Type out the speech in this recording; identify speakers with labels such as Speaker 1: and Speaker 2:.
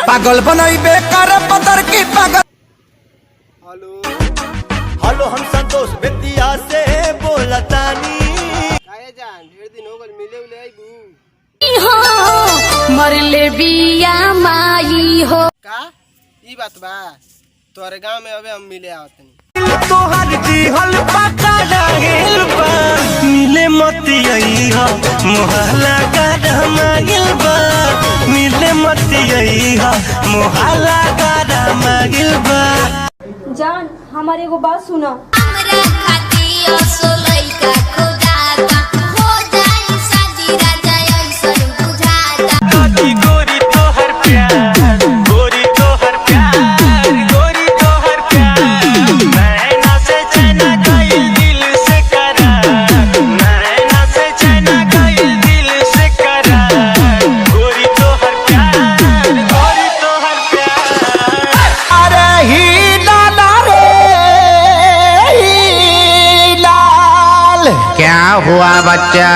Speaker 1: पागल बनाई बेकार पतर की पागल।
Speaker 2: हेलो हेलो, हम संतोष बेतिया से बोलतानी। काहे जान ढेर दिन हो गल मिले उले आइबू
Speaker 3: हो मरले बिया माई हो
Speaker 2: का ई बात बा। तोरे गांव में अबे हम मिले आवतनी।
Speaker 1: तोहर दिहल पका रहेल बा मिले मती आई हो मोहल्ला का रमागिल बा मिले मती आई हो मोहल्ला का रमागिल बा।
Speaker 4: जान हमारे एगो बात सुना।
Speaker 3: हमरा खाती असलैका खुदाता हो जाई शादी राजा ऐसन बुझाता।
Speaker 1: गोरी गोरी तोहर प्यार गोरी तोहर प्यार गोरी तोहर प्यार नैना से चैना गइल दिल से करार नैना से चैना गइल दिल से करार गोरी तोहर प्यार गोरी तोहर प्यार। अरे ही लाला रे ही लाल।
Speaker 5: क्या हुआ बच्चा?